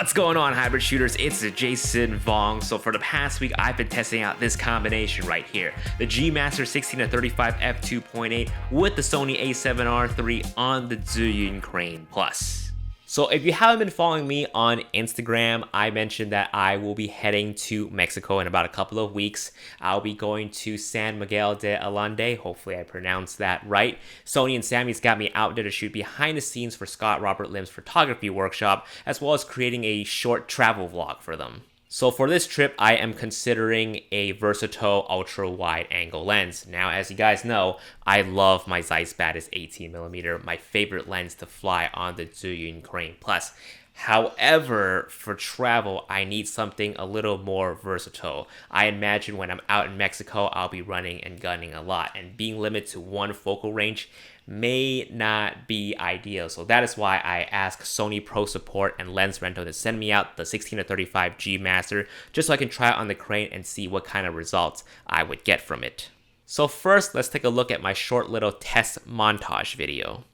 What's going on, hybrid shooters? It's Jason Vong. So for the past week, I've been testing out this combination right here. The G Master 16-35 f2.8 with the Sony a7R III on the Zhiyun Crane Plus. So if you haven't been following me on Instagram, I mentioned that I will be heading to Mexico in about a couple of weeks. I'll be going to San Miguel de Allende. Hopefully I pronounced that right. Sony and Sammy's got me out there to shoot behind the scenes for Scott Robert Lim's photography workshop, as well as creating a short travel vlog for them. So for this trip, I am considering a versatile ultra wide angle lens. Now, as you guys know, I love my Zeiss Batis 18mm, my favorite lens to fly on the Zhiyun Crane Plus. However, for travel, I need something a little more versatile. I imagine when I'm out in Mexico, I'll be running and gunning a lot, and being limited to one focal range may not be ideal. So that is why I asked Sony Pro Support and LensRental to send me out the 16-35 G Master just so I can try it on the Crane and see what kind of results I would get from it. So first, let's take a look at my short little test montage video.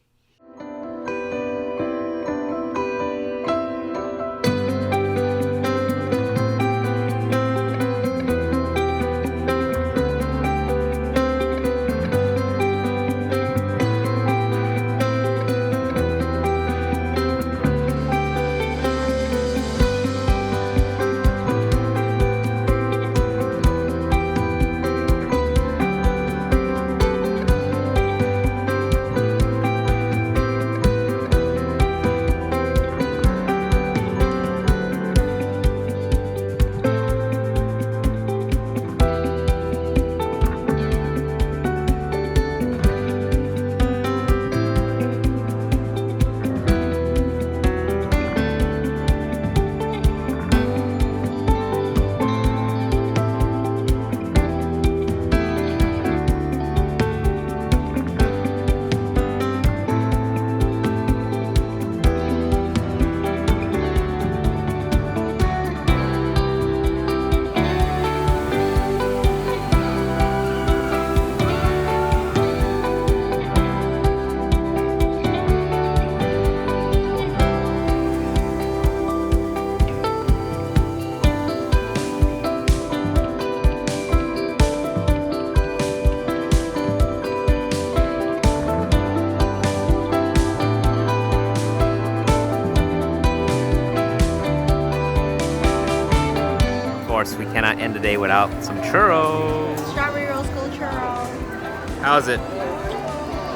We cannot end the day without some churros. Strawberry rose gold churro. How's it?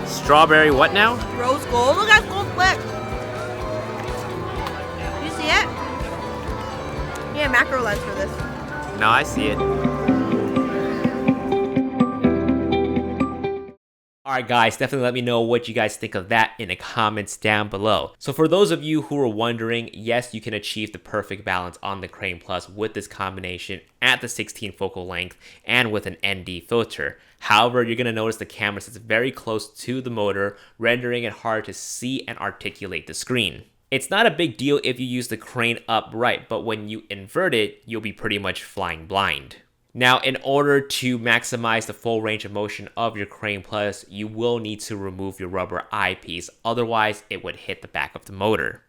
Strawberry what now? Rose gold. Look at gold flip. You see it? Yeah, macro lens for this. No, I see it. Alright guys, definitely let me know what you guys think of that in the comments down below. So for those of you who are wondering, yes, you can achieve the perfect balance on the Crane Plus with this combination at the 16 focal length and with an ND filter. However, you're going to notice the camera sits very close to the motor, rendering it hard to see and articulate the screen. It's not a big deal if you use the Crane upright, but when you invert it, you'll be pretty much flying blind. Now, in order to maximize the full range of motion of your Crane Plus, you will need to remove your rubber eyepiece, otherwise it would hit the back of the motor.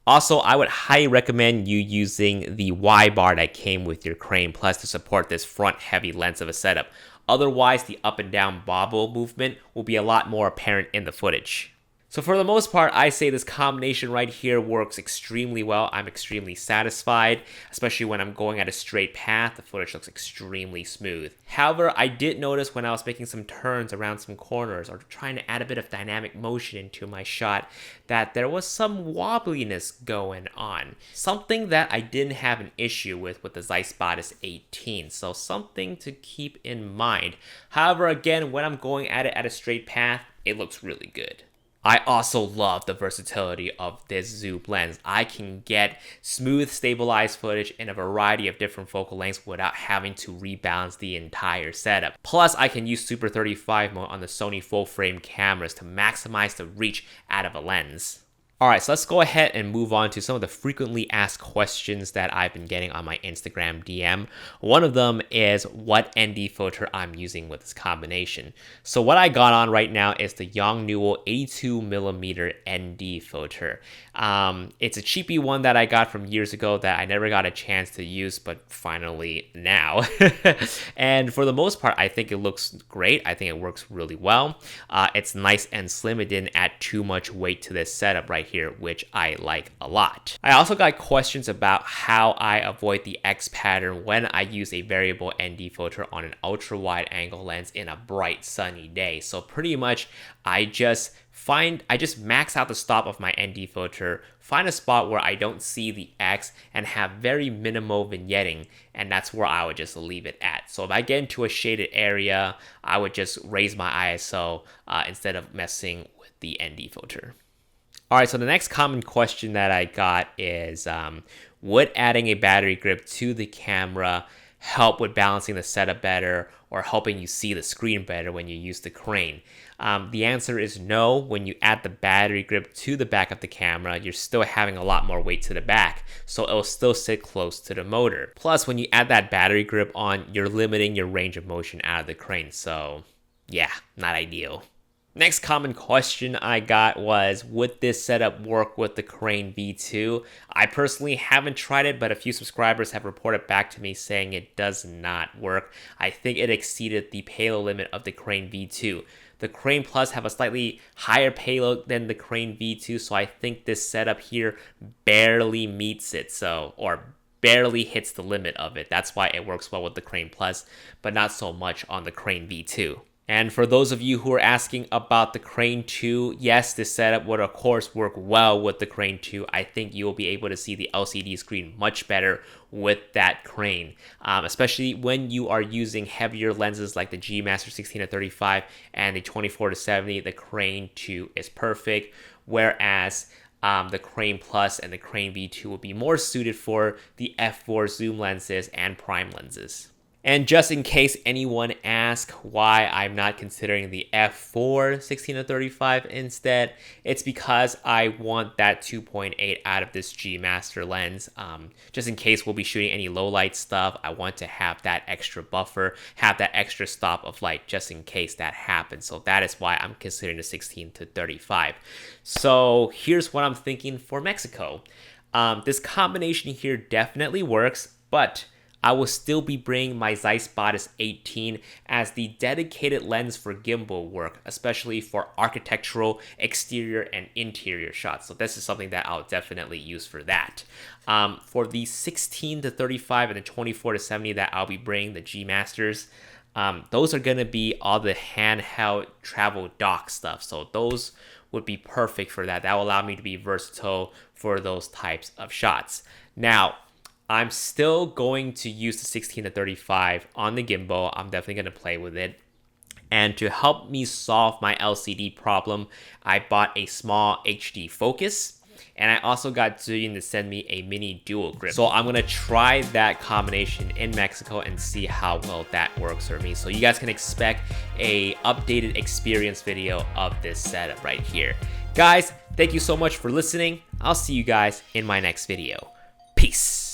Also, I would highly recommend you using the Y bar that came with your Crane Plus to support this front heavy lens of a setup. Otherwise, the up and down bobble movement will be a lot more apparent in the footage. So for the most part, I say this combination right here works extremely well. I'm extremely satisfied, especially when I'm going at a straight path. The footage looks extremely smooth. However, I did notice when I was making some turns around some corners or trying to add a bit of dynamic motion into my shot that there was some wobbliness going on. Something that I didn't have an issue with the Zeiss Batis 18, so something to keep in mind. However, again, when I'm going at it at a straight path, it looks really good. I also love the versatility of this zoom lens. I can get smooth, stabilized footage in a variety of different focal lengths without having to rebalance the entire setup. Plus, I can use Super 35 mode on the Sony full frame cameras to maximize the reach out of a lens. All right, so let's go ahead and move on to some of the frequently asked questions that I've been getting on my Instagram DM. One of them is what ND filter I'm using with this combination. So what I got on right now is the Yongnuo 82mm ND filter. It's a cheapy one that I got from years ago that I never got a chance to use, but finally now. And for the most part, I think it looks great. I think it works really well. It's nice and slim. It didn't add too much weight to this setup right here, which I like a lot. I also got questions about how I avoid the X pattern when I use a variable ND filter on an ultra wide angle lens in a bright sunny day. So pretty much I just max out the stop of my ND filter, find a spot where I don't see the X, and have very minimal vignetting, and that's where I would just leave it at. So if I get into a shaded area, I would just raise my ISO instead of messing with the ND filter. All right, so the next common question that I got is, would adding a battery grip to the camera help with balancing the setup better or helping you see the screen better when you use the crane? The answer is no. When you add the battery grip to the back of the camera, you're still having a lot more weight to the back, so it'll still sit close to the motor. Plus, when you add that battery grip on, you're limiting your range of motion out of the crane, so yeah, not ideal. Next common question I got was, would this setup work with the Crane V2? I personally haven't tried it, but a few subscribers have reported back to me saying it does not work. I think it exceeded the payload limit of the Crane V2. The Crane Plus have a slightly higher payload than the Crane V2, so I think this setup here barely meets it, or barely hits the limit of it. That's why it works well with the Crane Plus, but not so much on the Crane V2. And for those of you who are asking about the Crane 2, yes, this setup would of course work well with the Crane 2. I think you will be able to see the LCD screen much better with that crane, especially when you are using heavier lenses like the G Master 16-35 and the 24-70. The Crane 2 is perfect, whereas the Crane Plus and the Crane V2 will be more suited for the f4 zoom lenses and prime lenses. And just in case anyone asks why I'm not considering the f4 16-35 instead, it's because I want that 2.8 out of this G Master lens. Just in case we'll be shooting any low light stuff, I want to have that extra buffer, have that extra stop of light just in case that happens. So that is why I'm considering the 16-35. So here's what I'm thinking for Mexico. This combination here definitely works, but I will still be bringing my Zeiss Batis 18 as the dedicated lens for gimbal work, especially for architectural, exterior, and interior shots. So this is something that I'll definitely use for that. For the 16-35 and the 24-70 that I'll be bringing, the G Masters, those are going to be all the handheld travel dock stuff. So those would be perfect for that. That will allow me to be versatile for those types of shots. Now, I'm still going to use the 16-35 on the gimbal. I'm definitely going to play with it. And to help me solve my LCD problem, I bought a small HD focus. And I also got Zhiyun to send me a mini dual grip. So I'm going to try that combination in Mexico and see how well that works for me. So you guys can expect a updated experience video of this setup right here. Guys, thank you so much for listening. I'll see you guys in my next video. Peace.